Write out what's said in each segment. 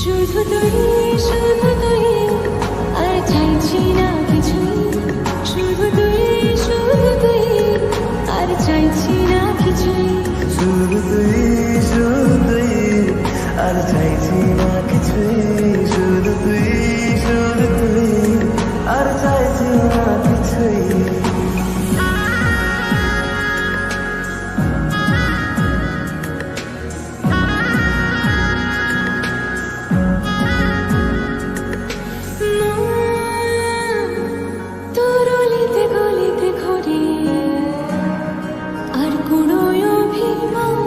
শুধু তুই আর চাইছি না কিছু, শুধু তুই আর চাইছি না কিছু, শুধু তুই আর চাইছি না কিছু, শুধু তুই আর চাইছি না কিছুই। তোর অলিতে গলিতে ঘুরে আর কোনো অভিমান,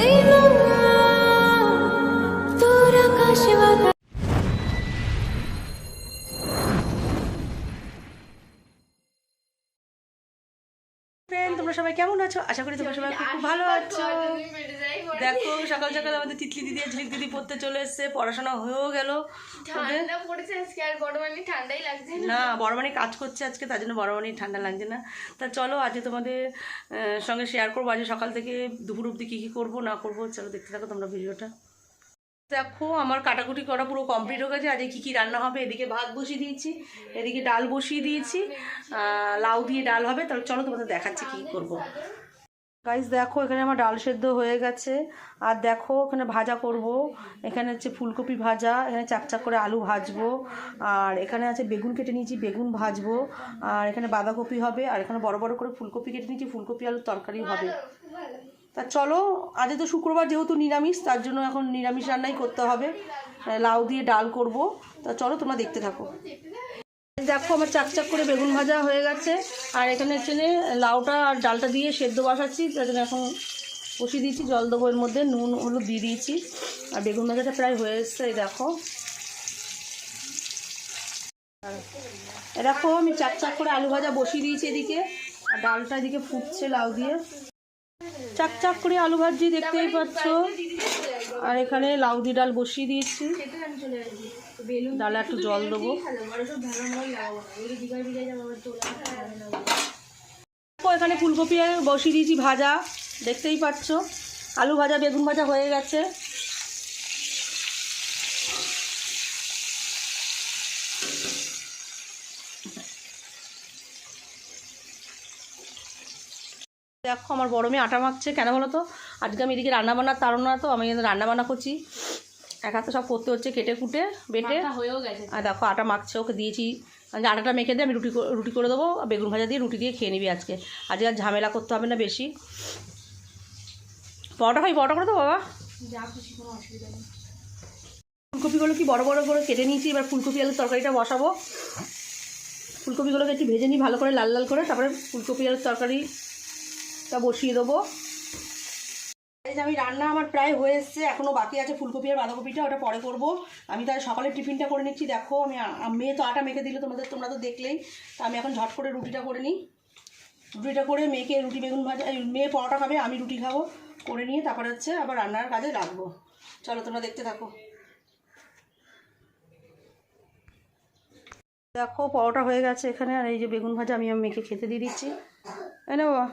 এই তোর আকাশে বাতাস। তোমরা সবাই কেমন আছো? আশা করি তোমরা সবাই খুব ভালো আছো। দেখো সকাল সকাল আমাদের তিতলি দিদি আর ঝিলিক দিদি পড়তে চলে এসছে, পড়াশোনা হয়েও গেল। না বড়মানি কাজ করছে আজকে, তার জন্য বড়মানি ঠান্ডা লাগছে না। তা চলো আজকে তোমাদের সঙ্গে শেয়ার করবো আজকে সকাল থেকে দুপুর অবধি কী কী করবো না করবো। চলো দেখতে থাকো তোমরা ভিডিওটা। দেখো আমার কাটাকুটি করা পুরো কমপ্লিট হয়ে গেছে। আজকে কী কী রান্না হবে, এদিকে ভাত বসিয়ে দিয়েছি, এদিকে ডাল বসিয়ে দিয়েছি, লাউ দিয়ে ডাল হবে। তাহলে চলো তোমাদের দেখাচ্ছি কী করবো। গাইস দেখো এখানে আমার ডাল সেদ্ধ হয়ে গেছে, আর দেখো এখানে ভাজা করব। এখানে হচ্ছে ফুলকপি ভাজা, এখানে চাকচাক করে আলু ভাজবো, আর এখানে আছে বেগুন কেটে নিয়েছি, বেগুন ভাজবো, আর এখানে বাঁধাকপি হবে, আর এখানে বড় বড় করে ফুলকপি কেটে নিয়েছি, ফুলকপি আলুর তরকারি হবে। তা চলো আজ তো শুক্রবার যেহেতু নিরামিষ, তার জন্য এখন নিরামিষ রান্নাই করতে হবে। লাউ দিয়ে ডাল করব। তা চলো তোমরা দেখতে থাকো। দেখো আমার চাকচাক করে বেগুন ভাজা হয়ে গেছে, আর এখানে হচ্ছে লাউটা আর ডালটা দিয়ে সেদ্ধ বসাচ্ছি। তার জন্য এখন বসিয়ে দিয়েছি, জল দেবো, এর মধ্যে নুন হলুদ দিয়ে দিয়েছি, আর বেগুন ভাজাটা প্রায় হয়ে এসছে। এই দেখো দেখো আমি চাকচাক করে আলু ভাজা বসিয়ে দিয়েছি এদিকে, আর ডালটা এদিকে ফুটছে লাউ দিয়ে। চাকচাক করে আলু ভাজি দেখতেই পাচ্ছ, আর এখানে লাউ দিয়ে ডাল বসিয়ে দিয়েছি, ডালে একটু জল দেবো। এখানে ফুলকপি বসিয়ে দিয়েছি ভাজা, দেখতেই পাচ্ছ। আলু ভাজা বেগুন ভাজা হয়ে গেছে। দেখো আমার বড় মেয়ে আটা মাখছে, কেন বলো তো? আজকে আমি এদিকে রান্নাবান্নার তাড়না, তো আমি রান্নাবান্না করছি, এক হাতে সব করতে হচ্ছে, কেটে কুটে বেটে হয়েও গেছে। আর দেখো আটা মাখছে, ওকে দিয়েছি আটাটা মেখে দিয়ে আমি রুটি করে দেবো, বেগুন ভাজা দিয়ে রুটি দিয়ে খেয়ে নিবি আজকে। আজকে আর ঝামেলা করতে হবে না বেশি। পরোটা করে দেবো বাবা, যা খুশি, কোনো অসুবিধা নেই। ফুলকপিগুলো কি বড় বড় করে কেটে নিয়েছি, এবার ফুলকপি আলুর তরকারিটা বসাবো। ফুলকপিগুলোকে একটু ভেজে নিই ভালো করে, লাল লাল করে, তারপরে ফুলকপি আলুর তরকারিটা বসিয়ে দেবো। আমি রান্না আমার প্রায় হয়ে এসছে, এখনও বাকি আছে ফুলকপি আর বাঁধাকপিটা, ওটা পরে করবো। আমি তাহলে সকালে টিফিনটা করে নিচ্ছি। দেখো আমি মেয়ে তো আটা মেখে দিল তোমরা তো দেখলেই। তা আমি এখন ঝট করে রুটিটা করে নিই। রুটিটা করে মেয়েকে রুটি বেগুন ভাজা, মেয়ে পরোটা খাবে, আমি রুটি খাবো, করে নিয়ে তারপরে হচ্ছে আবার রান্নার কাজে লাগবো। চলো তোমরা দেখতে থাকো। দেখো পরোটা হয়ে গেছে এখানে, আর এই যে বেগুন ভাজা আমি মেয়েকে খেতে দিয়ে দিচ্ছি। এই না বাবা,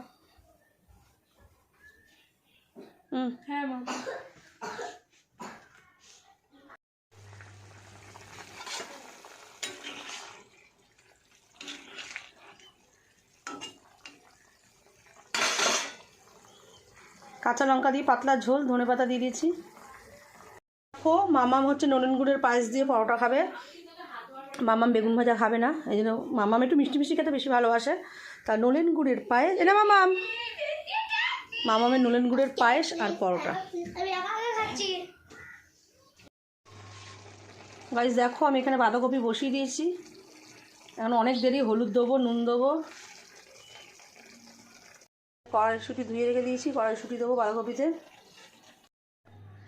হ্যাঁ মা। কাঁচা লঙ্কা দিয়ে পাতলা ঝোল, ধনে পাতা দিয়ে দিয়েছি। দেখো মামাম হচ্ছে নলেন গুড়ের পায়েস দিয়ে পরোটা খাবে, মামাম বেগুন ভাজা খাবে না, এই জন্য মামাম একটু মিষ্টি মিষ্টি খেতে বেশি ভালোবাসে। তা নলেন গুড়ের পায়েস, এটা মামামের নলেন গুড়ের পায়েস আর পরোটা। গাইস দেখো আমি এখানে বাঁধাকপি বসিয়ে দিয়েছি, এখন অনেক দেরি, হলুদ দেবো, নুন দেবো, কড়াইশুঁটি ধুয়ে রেখে দিয়েছি, কড়াইশুঁটি দেবো বাঁধাকপিতে।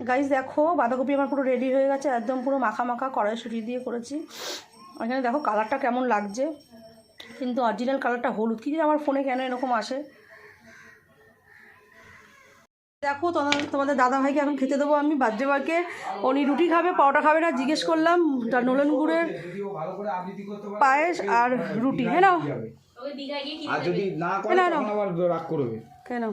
গাইস দেখো বাঁধাকপি আমার পুরো রেডি হয়ে গেছে, একদম পুরো মাখা মাখা কড়াইশুঁটি দিয়ে করেছি। এখানে দেখো কালারটা কেমন লাগছে, কিন্তু অরিজিনাল কালারটা হলুদ, কি আমার ফোনে কেন এরকম আসে। দেখো তোমাদের দাদাভাইকে এখন খেতে দেবো আমি, বার্থডে বয়কে। উনি রুটি খাবে, পরোটা খাবে না, জিজ্ঞেস করলাম। নলেন গুড়ের পায়েস আর রুটি, হ্যাঁ না? কেন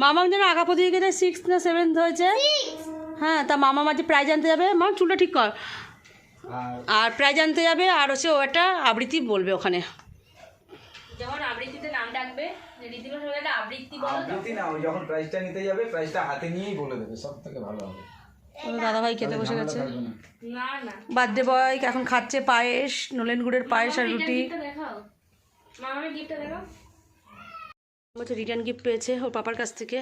মামার জন্য আঁকা প্রতিযোগিতায় 6th না 7th হয়েছে। হ্যাঁ, তা মামা মাঝে প্রাইজ আনতে যাবে। মাম চুলটা ঠিক কর। আর প্রাইজ আনতে যাবে, আর হচ্ছে ও একটা আবৃত্তি বলবে ওখানে। যখন আবৃত্তিতে নাম ডাকবে, রীতিমা সবাই একটা আবৃত্তি বলো। আবৃত্তি না, ওই যখন প্রাইজটা নিতে যাবে প্রাইজটা হাতে নিয়েই বলে দেবে, সব থেকে ভালো হবে। দাদা ভাই খেতে বসে গেছে। না না বার্থডে বয় এখন খাচ্ছে পায়েস, নলেন গুড়ের পায়েস আর রুটি। দেখাও মামার গিফটটা দেখাও। বলছে রিটার্ন গিফট পেয়েছে ওর পাপার কাছ থেকে,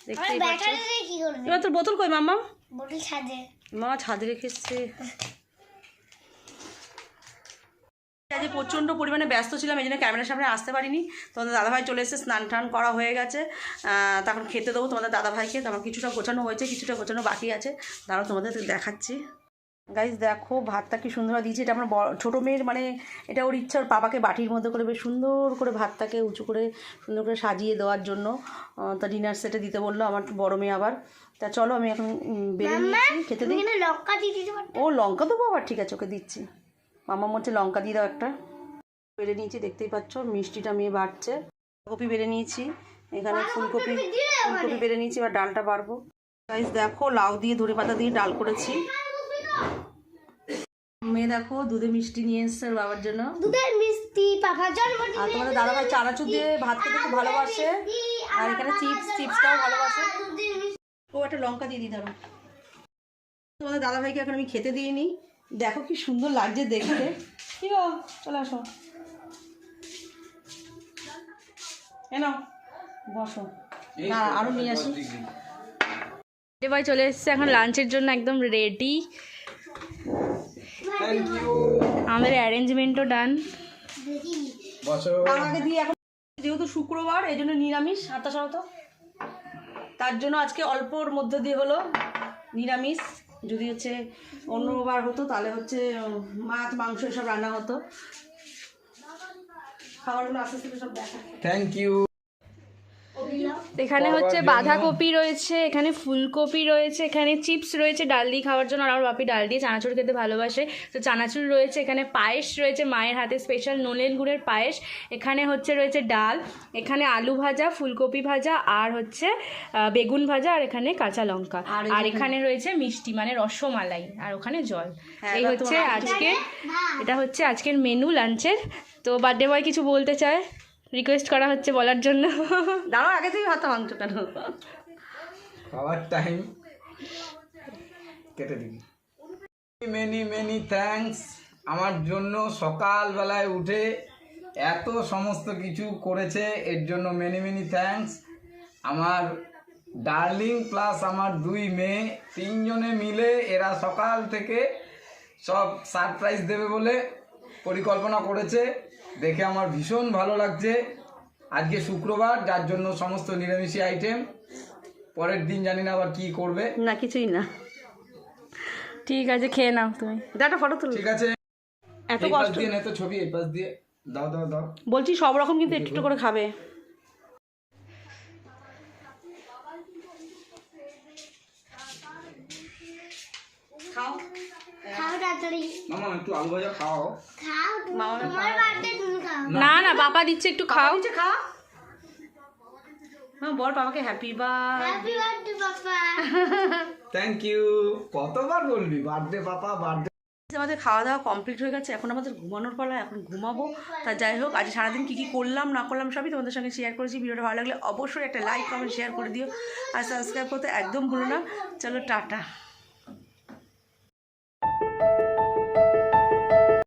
দেখতেই পাচ্ছ। কি করবে এবার তোর বোতল কই মাম্মা? বটল সাজে মা ছাদে রেখেছে। আজ প্রচণ্ড পরিমাণে ব্যস্ত ছিলাম, এই জন্য ক্যামেরার সামনে আসতে পারিনি। তোমাদের দাদাভাই চলে এসেছে, স্নান টান করা হয়ে গেছে, তখন খেতে দেবো তোমাদের দাদাভাইকে। আমার কিছুটা গোছানো হয়েছে, কিছুটা গোছানো বাকি আছে, দাঁড়াও তোমাদের দেখাচ্ছি। গাইজ দেখো ভাতটা কি সুন্দর দিয়েছে। এটা আমার ছোটো মেয়ের, মানে এটা ওর ইচ্ছা, ওর পাপাকে বাটির মধ্যে করে বেশ সুন্দর করে ভাতটাকে উঁচু করে সুন্দর করে সাজিয়ে দেওয়ার জন্য তা ডিনার সেটে দিতে বললো আমার বড়ো মেয়ে আবার। তা চলো আমি এখন বেরিয়ে নিচ্ছি, খেতে দিই। লঙ্কা দিয়ে দিতে পারো। ও লঙ্কা দেবো আবার, ঠিক আছে ওকে দিচ্ছি। মামা মধ্যে লঙ্কা দিয়ে দাও একটা। বেড়ে নিয়েছি, দেখতেই পাচ্ছ মিষ্টিটা মেয়ে বাড়ছে। কপি বেড়ে নিয়েছি, এখানে ফুলকপি বেড়ে নিয়েছি, এবার ডালটা বাড়বো। গাইস দেখো লাউ দিয়ে ধনে পাতা দিয়ে ডাল করেছি। মেয়ে দেখো দুধে মিষ্টি নিয়ে এসছে ওর বাবার জন্য। দুধের মিষ্টি পাপার জন্মদিনে। আর তোমাদের দাদাভাই চানাচুর দিয়ে ভাত খেতে খুব ভালোবাসে, আর এখানে চিপসটাও ভালোবাসে। ও একটা লঙ্কা দিয়ে দিই ধরো। তোমাদের দাদাভাইকে এখন আমি খেতে দিইনি, দেখো কি সুন্দর লাগছে দেখতে। কি গো চলে আসো, এনো বসো। না আরো নিয়ে আসি। ভাই চলে এসেছে এখন লাঞ্চের জন্য, একদম রেডি। Thank you. আমাদের অ্যারেঞ্জমেন্টও ডান। বসো। আমাকে দিয়ে এখন যেহেতু শুক্রবার এই জন্য নিরামিষ হাতা সহত, তার জন্য আজকে অল্পর মধ্য দিয়ে হলো নিরামিষ। যদি হচ্ছে অন্যবার হতো তাহলে হচ্ছে মাছ মাংস এসব রান্না হতো। খাবারগুলো আস্তে আস্তে সব দেখা। Thank you. এখানে হচ্ছে বাঁধাকপি রয়েছে, এখানে ফুলকপি রয়েছে, এখানে চিপস রয়েছে ডাল দিয়ে খাওয়ার জন্য। আর আমার বাপি ডাল দিয়ে চানাচুর খেতে ভালোবাসে, তো চানাচুর রয়েছে। এখানে পায়েস রয়েছে, মায়ের হাতে স্পেশাল নলেন গুড়ের পায়েস। এখানে হচ্ছে রয়েছে ডাল, এখানে আলু ভাজা, ফুলকপি ভাজা, আর হচ্ছে বেগুন ভাজা, আর এখানে কাঁচা লঙ্কা, আর এখানে রয়েছে মিষ্টি মানে রসমালাই, আর ওখানে জল। এই হচ্ছে আজকে, এটা হচ্ছে আজকের মেনু লাঞ্চের। তো বার্থডে বয় কিছু বলতে চায়, রিকোয়েস্ট করা হচ্ছে বলার জন্য। দাঁড়াও আগে থেকে ভাত মাংস কেন খাওয়ার টাইম কেটে দিবি। মেনি মেনি থ্যাঙ্কস আমার জন্য সকালবেলায় উঠে এত সমস্ত কিছু করেছে, এর জন্য মেনি মেনি থ্যাঙ্কস। আমার ডার্লিং প্লাস আমার দুই মেয়ে, তিনজনে মিলে এরা সকাল থেকে সব সারপ্রাইজ দেবে বলে পরিকল্পনা করেছে, দেখে আমার ভীষণ ভালো লাগছে। আজকে শুক্রবার, যার জন্য সমস্ত নিরামিষী আইটেম। পরের দিন জানি না আবার কি করবে। না কিছুই না, ঠিক আছে খেয়ে নাও তুমি। একটা ফটো তুল। ঠিক আছে, এত এই পাশ কষ্ট দিয়ে না তো ছবি, এই পাশ দিয়ে দাও দাও দাও। বলছি সব রকম কিন্তু একটু একটু করে খাবে। খাও খাও তাড়াতাড়ি মামা একটু আলু ভাজা খাও। খাও মামা তোমার বার্থডে তুমি খাও। না না বাবা দিচ্ছে, একটু খাও। খা। হ্যাঁ বল বাবাকে happy birthday. Happy birthday papa. Thank you. কতবার বলবি বার্থডে পাপা বার্থডে। আমাদের খাওয়া দাওয়া কমপ্লিট হয়ে গেছে, এখন আমাদের ঘুমানোর পালা, এখন ঘুমাবো। তা যাই হোক, আজ সারাদিন কী কী করলাম না করলাম সবই তোমাদের সঙ্গে শেয়ার করেছি। ভিডিওটা ভালো লাগলে অবশ্যই একটা লাইক কমেন্ট শেয়ার করে দিও, আর সাবস্ক্রাইব করতে একদম ভুলো না। চলো টাটা।